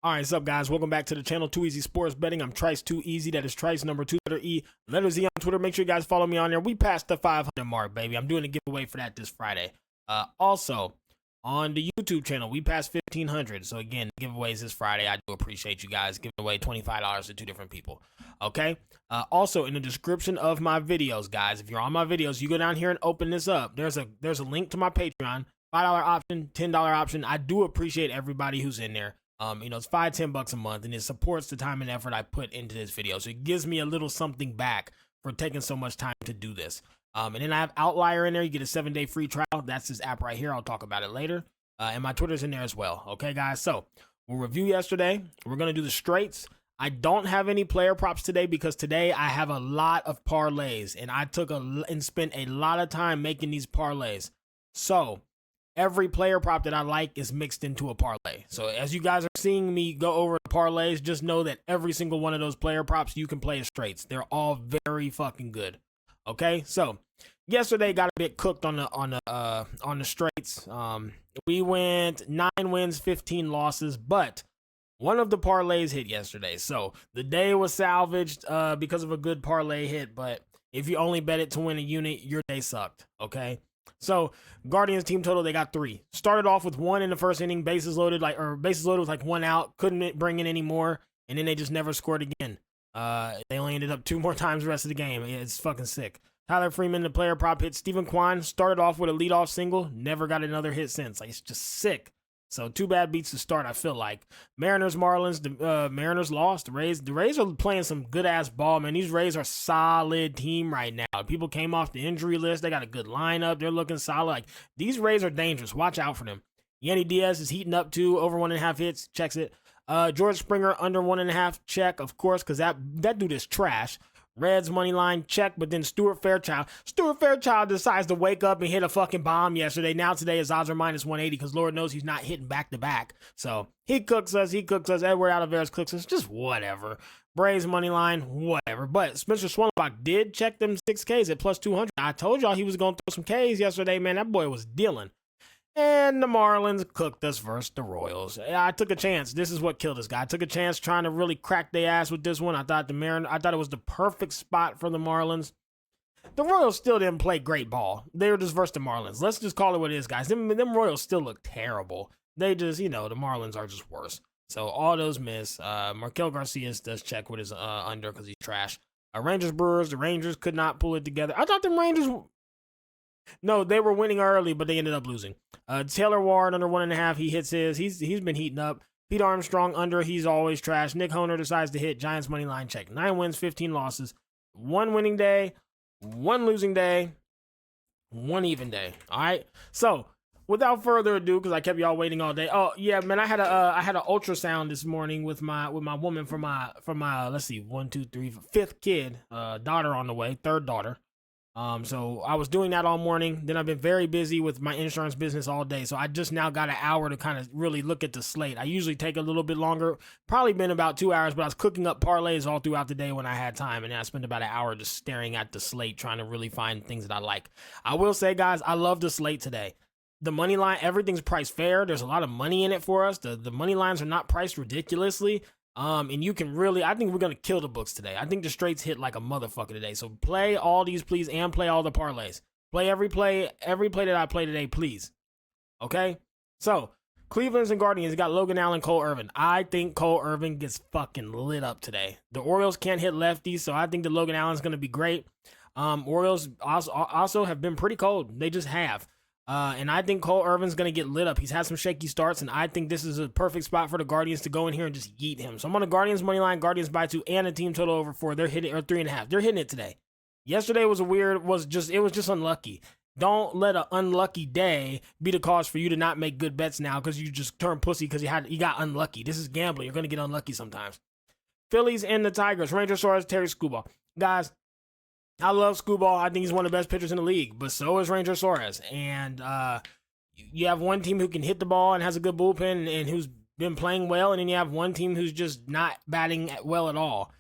All right, what's up, guys? Welcome back to the channel, Too Easy Sports Betting. I'm Trice Too Easy. That is Trice number 2 letter E letter Z on Twitter. Make sure you guys follow me on there. We passed the 500 mark, baby. I'm doing a giveaway for that this Friday. Also on the YouTube channel, we passed 1,500. So again, giveaways this Friday. I do appreciate you guys giving away $25 to 2 different people. Okay. Also in the description of my videos, guys, if you're on my videos, you go down here and open this up. There's a link to my Patreon, $5 option, $10 option. I do appreciate everybody who's in there. It's $5-10 a month, and it supports the time and effort I put into this video. So it gives me a little something back for taking so much time to do this. And then I have Outlier in there. You get a 7-day free trial. That's this app right here. I'll talk about it later. And my Twitter's in there as well. Okay, guys. So we'll review yesterday. We're going to do the straights. I don't have any player props today because today I have a lot of parlays, and I spent a lot of time making these parlays. So every player prop that I like is mixed into a parlay. So as you guys are seeing me go over the parlays, just know that every single one of those player props you can play as straights. They're all very fucking good. Okay, so yesterday got a bit cooked on the straights. We went 9 wins, 15 losses, but one of the parlays hit yesterday. So the day was salvaged because of a good parlay hit. But if you only bet it to win a unit, your day sucked. Okay. So Guardians team total, they got 3. Started off with 1 in the first inning, bases loaded with like 1 out, couldn't bring in any more, and then they just never scored again. They only ended up 2 more times the rest of the game. It's fucking sick. Tyler Freeman, the player prop hit. Stephen Kwan started off with a leadoff single, never got another hit since. Like, it's just sick. So 2 bad beats to start, I feel like. Mariners, Marlins, the Mariners lost. The Rays are playing some good-ass ball, man. These Rays are solid team right now. People came off the injury list. They got a good lineup. They're looking solid. Like, these Rays are dangerous. Watch out for them. Yandy Diaz is heating up too, over 1.5 hits. Checks it. George Springer, under 1.5, check, of course, because that dude is trash. Reds money line, check, but then Stuart Fairchild decides to wake up and hit a fucking bomb yesterday. Now today his odds are -180 because Lord knows he's not hitting back-to-back. So he cooks us. Edward Alvarez cooks us. Just whatever. Braves money line, whatever. But Spencer Swellenbach did check them 6Ks at +200. I told y'all he was going to throw some Ks yesterday, man. That boy was dealing. And the Marlins cooked us versus the Royals. I took a chance. This is what killed this guy. I took a chance trying to really crack their ass with this one. I thought it was the perfect spot for the Marlins. The Royals still didn't play great ball. They were just versus the Marlins. Let's just call it what it is, guys. Them Royals still look terrible. They just, the Marlins are just worse. So all those miss. Markel Garcia does check with his under because he's trash. Rangers Brewers. The Rangers could not pull it together. I thought the Rangers. No, they were winning early, but they ended up losing. Taylor Ward under 1.5. He hits his. He's been heating up. Pete Armstrong under. He's always trash. Nick Honer decides to hit. Giants money line check. 9 wins, 15 losses. 1 winning day, 1 losing day, 1 even day. All right. So without further ado, because I kept y'all waiting all day. Oh yeah, man. I had a ultrasound this morning with my woman for my let's see, 1, 2, 3, 5th kid, daughter on the way, 3rd daughter. So I was doing that all morning. Then I've been very busy with my insurance business all day. So I just now got an hour to kind of really look at the slate. I usually take a little bit longer, probably been about 2 hours, but I was cooking up parlays all throughout the day when I had time. And then I spent about an hour just staring at the slate, trying to really find things that I like. I will say, guys, I love the slate today. The money line, everything's priced fair. There's a lot of money in it for us. The money lines are not priced ridiculously. And you can really, I think we're going to kill the books today. I think the straights hit like a motherfucker today. So play all these, please, and play all the parlays. Play every play that I play today, please. Okay? So, Cleveland's and Guardians got Logan Allen, Cole Irvin. I think Cole Irvin gets fucking lit up today. The Orioles can't hit lefties, so I think that Logan Allen's going to be great. Orioles also have been pretty cold. They just have. And I think Cole Irvin's going to get lit up. He's had some shaky starts, and I think this is a perfect spot for the Guardians to go in here and just yeet him. So I'm on the Guardians money line, Guardians by 2, and a team total over 4. They're hitting, or 3.5. They're hitting it today. Yesterday was it was just unlucky. Don't let an unlucky day be the cause for you to not make good bets now because you just turned pussy because you got unlucky. This is gambling. You're going to get unlucky sometimes. Phillies and the Tigers. Ranger Suarez, Terry Scuball. Guys, I love Scuball. I think he's one of the best pitchers in the league, but so is Ranger Suarez. And you have one team who can hit the ball and has a good bullpen and who's been playing well, and then you have one team who's just not batting well at all.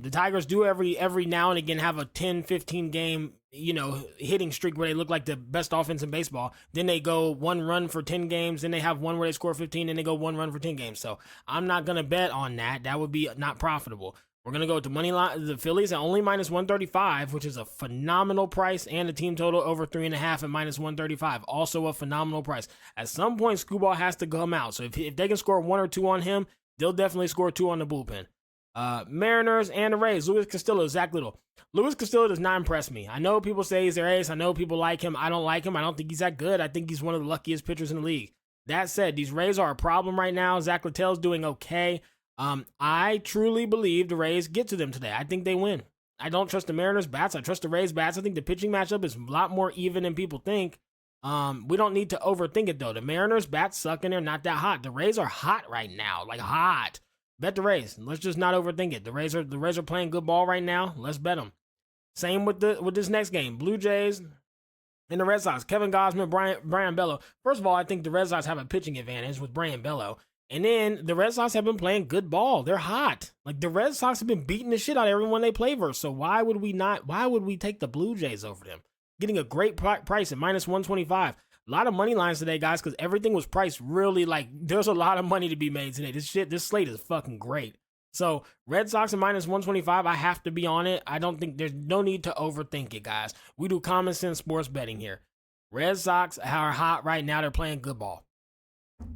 The Tigers do every now and again have a 10-15 game, hitting streak where they look like the best offense in baseball. Then they go 1 run for 10 games. Then they have one where they score 15, and they go 1 run for 10 games. So I'm not going to bet on that. That would be not profitable. We're going to go with the money line, the Phillies at only -135, which is a phenomenal price, and the team total over 3.5 at -135. Also a phenomenal price. At some point, Screwball has to come out. So if they can score 1 or 2 on him, they'll definitely score 2 on the bullpen. Mariners and the Rays, Luis Castillo, Zach Little. Luis Castillo does not impress me. I know people say he's their ace. I know people like him. I don't like him. I don't think he's that good. I think he's one of the luckiest pitchers in the league. That said, these Rays are a problem right now. Zach Littell's doing okay. I truly believe the Rays get to them today. I think they win. I don't trust the Mariners bats. I trust the Rays bats. I think the pitching matchup is a lot more even than people think. We don't need to overthink it though. The Mariners bats suck and they're not that hot. The Rays are hot right now, like hot. Bet the Rays. Let's just not overthink it. The Rays are playing good ball right now. Let's bet them. Same with this next game. Blue Jays and the Red Sox. Kevin Gausman, Brian Bello. First of all, I think the Red Sox have a pitching advantage with Brian Bello. And then the Red Sox have been playing good ball. They're hot. Like the Red Sox have been beating the shit out of everyone they play versus. So why would we take the Blue Jays over them? Getting a great price at -125. A lot of money lines today, guys, because everything was priced really there's a lot of money to be made today. This slate is fucking great. So Red Sox at -125, I have to be on it. I don't think there's no need to overthink it, guys. We do common sense sports betting here. Red Sox are hot right now. They're playing good ball.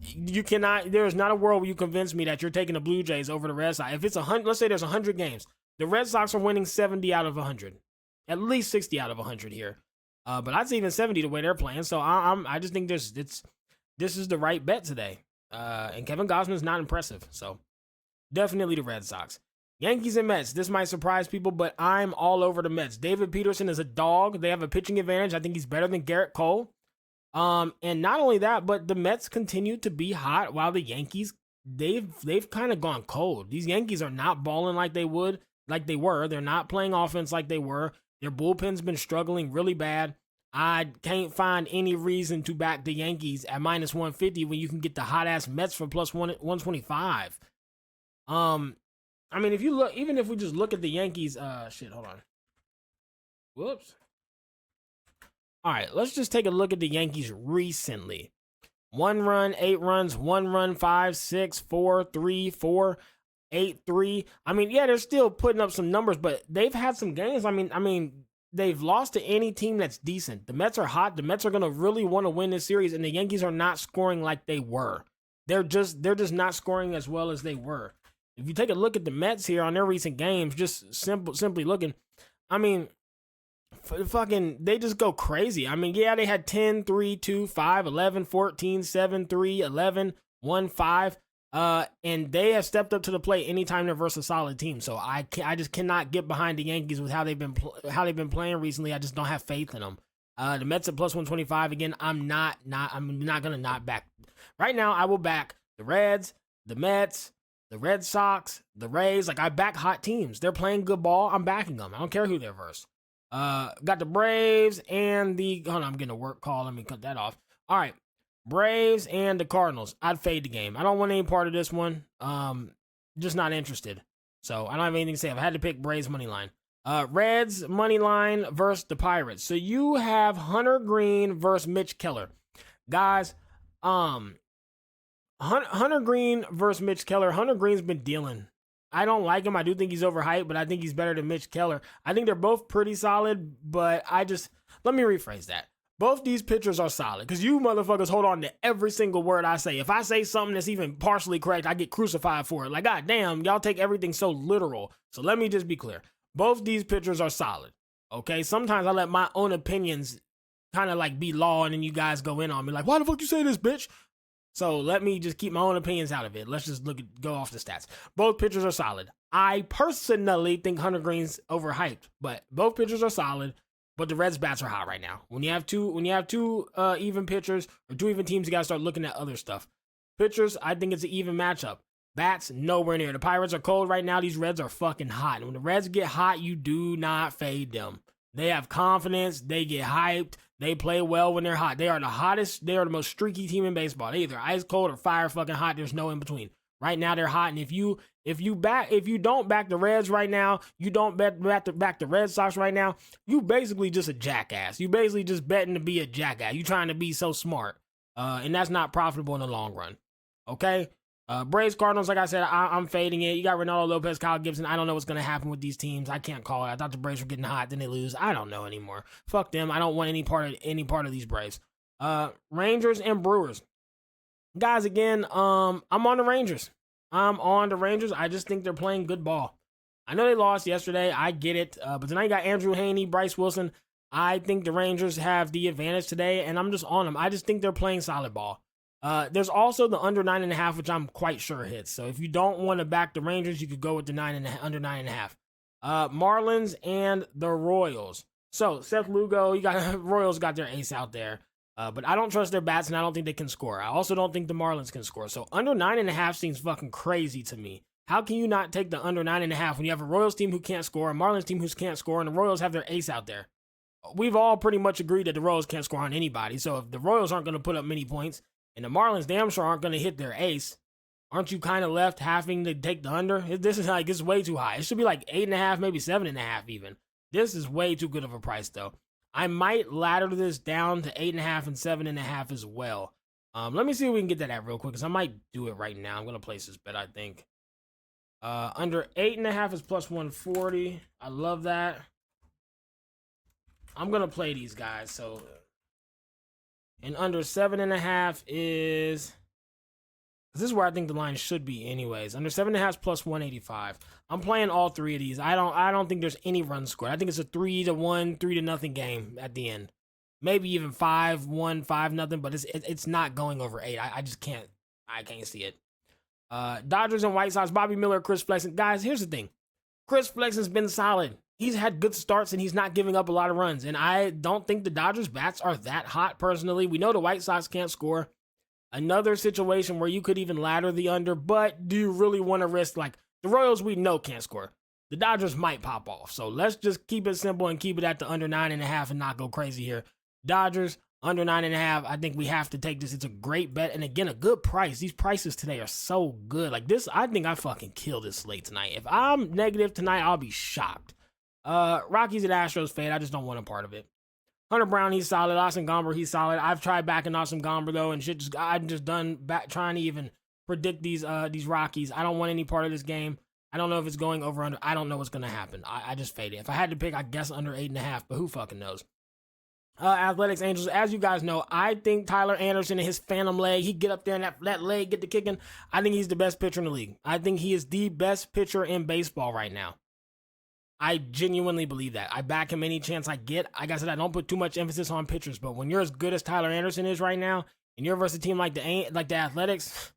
There is not a world where you convince me that you're taking the Blue Jays over the Red Sox. If it's 100, let's say there's 100 games, the Red Sox are winning 70 out of 100, at least 60 out of 100 here. But I'd say even 70 the way they're playing. So I just think this is the right bet today. And Kevin Gausman's not impressive. So definitely the Red Sox. Yankees and Mets. This might surprise people, but I'm all over the Mets. David Peterson is a dog. They have a pitching advantage. I think he's better than Garrett Cole. And not only that, but the Mets continue to be hot while the Yankees, they've kind of gone cold. These Yankees are not balling like they were. They're not playing offense like they were. Their bullpen's been struggling really bad. I can't find any reason to back the Yankees at -150 when you can get the hot ass Mets for +125. I mean, even if we just look at the Yankees, hold on. Whoops. All right, let's just take a look at the Yankees recently. 1 run, 8 runs, 1 run, 5, 6, 4, 3, 4, 8, 3. I mean, yeah, they're still putting up some numbers, but they've had some games. I mean, they've lost to any team that's decent. The Mets are hot. The Mets are going to really want to win this series, and the Yankees are not scoring like they were. They're just not scoring as well as they were. If you take a look at the Mets here on their recent games, just simply looking, I mean, they just go crazy. I mean, yeah, they had 10, 3, 2, 5, 11, 14, 7, 3, 11, 1, 5. And they have stepped up to the plate anytime they're versus a solid team. So I just cannot get behind the Yankees with how they've been playing recently. I just don't have faith in them. The Mets at +125 again. I'm not gonna not back. Right now, I will back the Reds, the Mets, the Red Sox, the Rays. I back hot teams. They're playing good ball. I'm backing them. I don't care who they're versus. Got the Braves and hold on, I'm getting a work call. Let me cut that off. All right. Braves and the Cardinals. I'd fade the game. I don't want any part of this one. Just not interested. So I don't have anything to say. I've had to pick Braves money line. Reds money line versus the Pirates. So you have Hunter Green versus Mitch Keller. Guys, Hunter Green versus Mitch Keller. Hunter Green's been dealing. I don't like him. I do think he's overhyped, but I think he's better than Mitch Keller. I think they're both pretty solid, but let me rephrase that. Both these pitchers are solid because you motherfuckers hold on to every single word I say. If I say something that's even partially correct, I get crucified for it. God damn, y'all take everything so literal. So let me just be clear. Both these pitchers are solid. Okay? Sometimes I let my own opinions kind of be law and then you guys go in on me why the fuck you say this, bitch? So let me just keep my own opinions out of it. Let's just go off the stats. Both pitchers are solid. I personally think Hunter Green's overhyped, but both pitchers are solid. But the Reds bats are hot right now. When you have two even pitchers or 2 even teams, you gotta start looking at other stuff. Pitchers, I think it's an even matchup. Bats, nowhere near. The Pirates are cold right now. These Reds are fucking hot. And when the Reds get hot, you do not fade them. They have confidence. They get hyped. They play well when they're hot. They are the hottest. They are the most streaky team in baseball. They either ice cold or fire fucking hot. There's no in between. Right now they're hot, and if you don't back the Reds right now, you don't back the Red Sox right now, you basically just a jackass. You basically just betting to be a jackass. You trying to be so smart, and that's not profitable in the long run. Okay. Braves Cardinals, like I said, I'm fading it. You got Ronaldo Lopez, Kyle Gibson. I don't know what's gonna happen with these teams. I can't call it. I thought the Braves were getting hot, then they lose. I don't know anymore. Fuck them. I don't want any part of these Braves. Rangers and Brewers. Guys, again, I'm on the Rangers. I just think they're playing good ball. I know they lost yesterday. I get it. But tonight you got Andrew Haney, Bryce Wilson. I think the Rangers have the advantage today, and I'm just on them. I just think they're playing solid ball. There's also the under 9.5, which I'm quite sure hits. So if you don't want to back the Rangers, you could go with the under 9.5. Marlins and the Royals. So Seth Lugo, you got Royals got their ace out there. But I don't trust their bats, and I don't think they can score. I also don't think the Marlins can score. So under 9.5 seems fucking crazy to me. How can you not take the under 9.5 when you have a Royals team who can't score, a Marlins team who can't score, and the Royals have their ace out there? We've all pretty much agreed that the Royals can't score on anybody. So if the Royals aren't going to put up many points, and the Marlins damn sure aren't going to hit their ace, aren't you kind of left having to take the under? This is like, it's way too high. It should be like 8.5, maybe 7.5 even. This is way too good of a price, though. I might ladder this down to 8.5 and 7.5 as well. Let me see if we can get that at real quick, because I might do it right now. I'm going to place this bet, I think. Under 8.5 is plus 140. I love that. I'm going to play these guys. So, and under 7.5 is... This is where I think the line should be anyways. Under 7.5 is plus 185. I'm playing all three of these. I don't think there's any run scored. I think it's a 3-1, 3-0 game at the end. Maybe even 5-1, 5-0, but it's not going over 8. I just can't. I can't see it. Dodgers and White Sox. Bobby Miller, Chris Flexen. Guys, here's the thing. Chris Flexen's been solid. He's had good starts, and he's not giving up a lot of runs. And I don't think the Dodgers bats are that hot personally. We know the White Sox can't score. Another situation where you could even ladder the under, but do you really want to risk, like, the Royals we know can't score. The Dodgers might pop off. So let's just keep it simple and keep it at the under 9.5 and not go crazy here. Dodgers, under 9.5. I think we have to take this. It's a great bet. And again, a good price. These prices today are so good. Like this, I think I fucking kill this slate tonight. If I'm negative tonight, I'll be shocked. Rockies and Astros fade. I just don't want a part of it. Hunter Brown, he's solid. Austin Gomber, he's solid. I've tried backing Austin Gomber though, and shit. I'm just done trying to even predict these Rockies. I don't want any part of this game. I don't know if it's going over under. I don't know what's gonna happen. I just fade it. If I had to pick, I guess under 8.5, but who fucking knows? Athletics Angels, as you guys know, I think Tyler Anderson and his phantom leg, he get up there and that leg get the kicking. I think he's the best pitcher in the league. I think he is the best pitcher in baseball right now. I genuinely believe that. I back him any chance I get. Like I said, I don't put too much emphasis on pitchers, but when you're as good as Tyler Anderson is right now, and you're versus a team like the Athletics,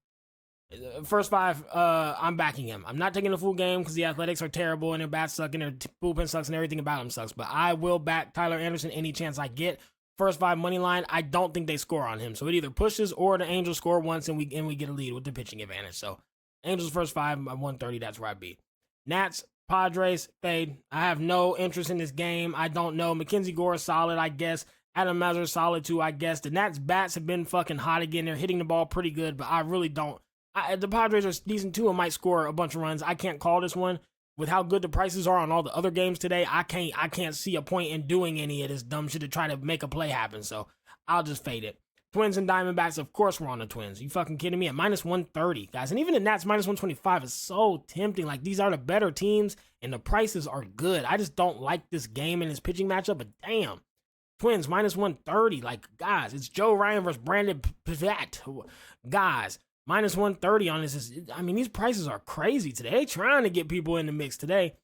first five, I'm backing him. I'm not taking the full game because the Athletics are terrible and their bats suck and their bullpen sucks and everything about them sucks. But I will back Tyler Anderson any chance I get. First five money line, I don't think they score on him. So it either pushes or the Angels score once and we get a lead with the pitching advantage. So Angels first five, 130, that's where I'd be. Nats, Padres, fade. I have no interest in this game. I don't know. Mackenzie Gore is solid, I guess. Adam Mazur is solid too, I guess. The Nats bats have been fucking hot again. They're hitting the ball pretty good, but I really don't. The Padres are decent too and might score a bunch of runs. I can't call this one. With how good the prices are on all the other games today, I can't see a point in doing any of this dumb shit to try to make a play happen. So I'll just fade it. Twins and Diamondbacks, of course we're on the Twins. You fucking kidding me? At minus 130, guys. And even the Nats minus 125 is so tempting. Like, these are the better teams, and the prices are good. I just don't like this game and this pitching matchup, but damn. Twins minus 130. Like, guys, it's Joe Ryan versus Brandon Pivot. Guys, minus 130 on this. I mean, these prices are crazy today. They trying to get people in the mix today.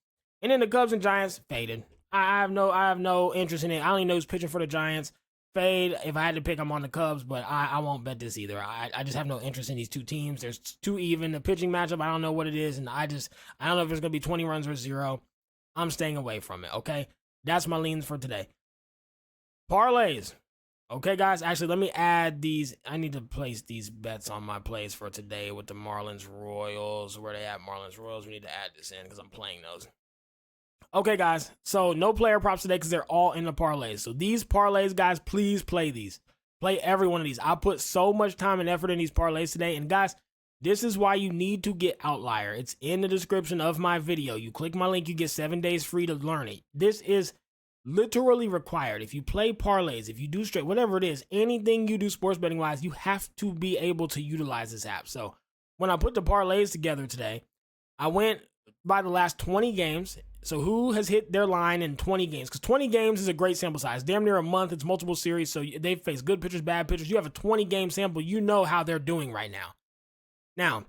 And then the Cubs and Giants, faded. I have no interest in it. I don't even know who's pitching for the Giants. Fade. If I had to pick, I'm on the Cubs, but I won't bet this either. I just have no interest in these two teams. There's too even. The pitching matchup, I don't know what it is, and I don't know if there's going to be 20 runs or 0. I'm staying away from it, okay? That's my leans for today. Parlays. Okay, guys, actually, let me add these. I need to place these bets on my plays for today with the Marlins Royals. Where they at, Marlins Royals? We need to add this in because I'm playing those. Okay, guys, so no player props today because they're all in the parlays. So these parlays, guys, please play these. Play every one of these. I put so much time and effort in these parlays today. And guys, This is why you need to get Outlier. It's in the description of my video. You click my link, you get 7 days free to learn it. This is literally required. If you play parlays, if you do straight, whatever it is, anything you do sports betting wise, you have to be able to utilize this app. So when I put the parlays together today, I went by the last 20 games. So who has hit their line in 20 games? Because 20 games is a great sample size. Damn near a month. It's multiple series. So they face good pitchers, bad pitchers. You have a 20 game sample. You know how they're doing right now. Now,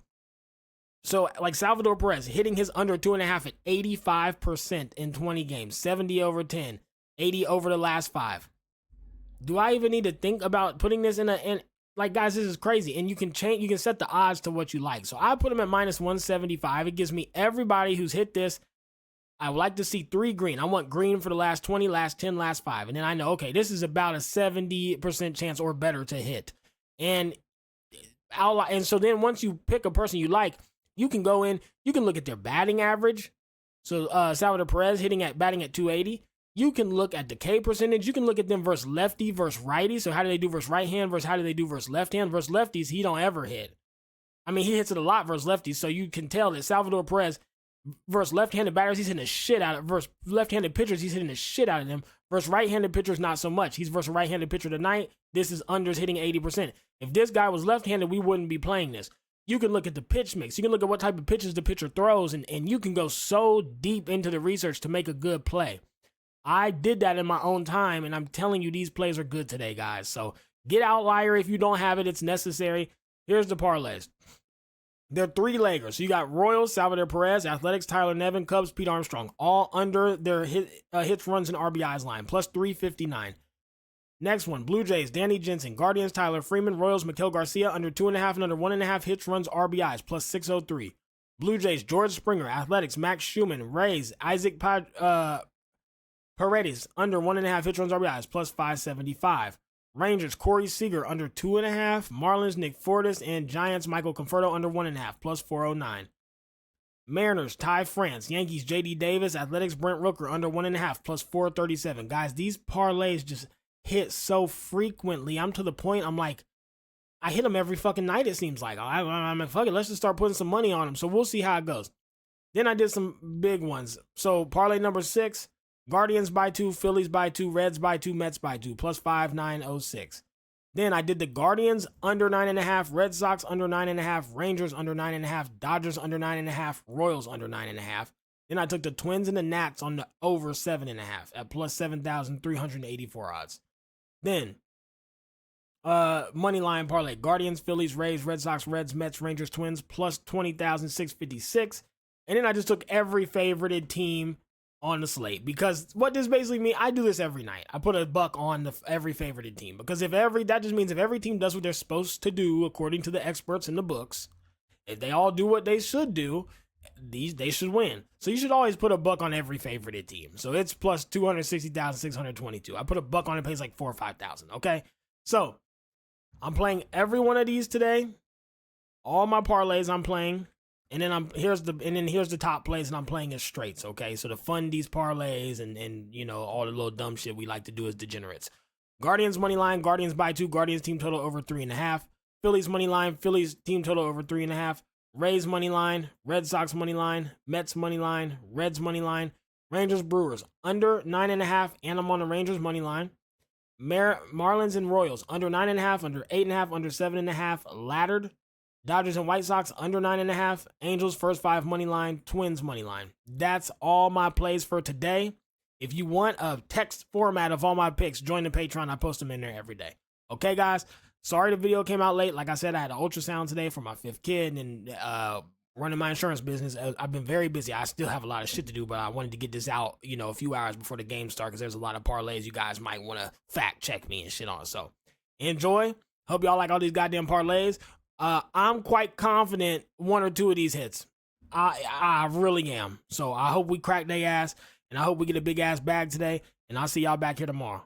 so like Salvador Perez hitting his under 2.5 at 85% in 20 games, 70 over 10, 80 over the last 5. Do I even need to think about putting this in like, guys, this is crazy. And you can set the odds to what you like. So I put him at minus 175. It gives me everybody who's hit this. I would like to see 3 green. I want green for the last 20, last 10, last 5. And then I know, okay, this is about a 70% chance or better to hit. And so then once you pick a person you like, you can go in, you can look at their batting average. So Salvador Perez batting at 280. You can look at the K percentage. You can look at them versus lefty versus righty. So how do they do versus right hand versus how do they do versus left hand? Versus lefties, he don't ever hit. I mean, he hits it a lot versus lefties. So you can tell that Salvador Perez versus left-handed batters, he's hitting the shit out of. Versus left-handed pitchers, he's hitting the shit out of them. Versus right-handed pitchers, not so much. He's versus a right-handed pitcher tonight. This is unders hitting 80%. If this guy was left-handed, we wouldn't be playing this. You can look at the pitch mix. You can look at what type of pitches the pitcher throws, and you can go so deep into the research to make a good play. I did that in my own time, and I'm telling you, these plays are good today, guys. So get Outlier if you don't have it. It's necessary. Here's the parlays. They're 3-leggers. So you got Royals, Salvador Perez, Athletics, Tyler Nevin, Cubs, Pete Armstrong, all under their hits, runs, and RBIs line, plus 359. Next one, Blue Jays, Danny Jensen, Guardians, Tyler Freeman, Royals, Miguel Garcia, under 2.5 and under 1.5 hits, runs, RBIs, plus 603. Blue Jays, George Springer, Athletics, Max Schumann, Rays, Isaac Paredes, under 1.5 hits, runs, RBIs, plus 575. Rangers, Corey Seager, under 2.5. Marlins, Nick Fortis, and Giants, Michael Conforto, under 1.5, plus 409. Mariners, Ty France. Yankees, J.D. Davis. Athletics, Brent Rooker, under 1.5, plus 437. Guys, these parlays just hit so frequently. I'm to the point, I'm like, I hit them every fucking night, it seems like. I'm like, fuck it, let's just start putting some money on them. So we'll see how it goes. Then I did some big ones. So parlay number 6. Guardians by 2, Phillies by 2, Reds by 2, Mets by 2, plus 5906. Then I did the Guardians under 9.5, Red Sox under 9.5, Rangers under 9.5, Dodgers under 9.5, Royals under 9.5. Then I took the Twins and the Nats on the over 7.5 at plus 7,384 odds. Then money line parlay, Guardians, Phillies, Rays, Red Sox, Reds, Mets, Rangers, Twins, plus 20,656. And then I just took every favorited team on the slate, because what this basically means, I do this every night. I put a buck on every favorited team, because that just means if every team does what they're supposed to do according to the experts in the books, if they all do what they should do, they should win. So you should always put a buck on every favorited team. So it's plus 260,622. I put a buck on it, pays like 4,000 or 5,000. Okay, so I'm playing every one of these today. All my parlays I'm playing. And then here's the top plays, and I'm playing as straights, okay? So to fund these parlays and you know, all the little dumb shit we like to do as degenerates. Guardians money line, Guardians by 2, Guardians team total over 3.5. Phillies money line, Phillies team total over 3.5. Rays money line, Red Sox money line, Mets money line, Reds money line, Rangers Brewers under 9.5, and I'm on the Rangers money line. Marlins and Royals under 9.5, under 8.5, under 7.5, laddered. Dodgers and White Sox under 9.5. Angels first 5 money line. Twins money line. That's all my plays for today. If you want a text format of all my picks, join the Patreon. I post them in there every day. Okay, guys. Sorry the video came out late. Like I said, I had an ultrasound today for my 5th kid and running my insurance business. I've been very busy. I still have a lot of shit to do, but I wanted to get this out, you know, a few hours before the game starts, because there's a lot of parlays you guys might want to fact check me and shit on. So enjoy. Hope y'all like all these goddamn parlays. I'm quite confident 1 or 2 of these hits. I really am. So I hope we crack their ass, and I hope we get a big ass bag today, and I'll see y'all back here tomorrow.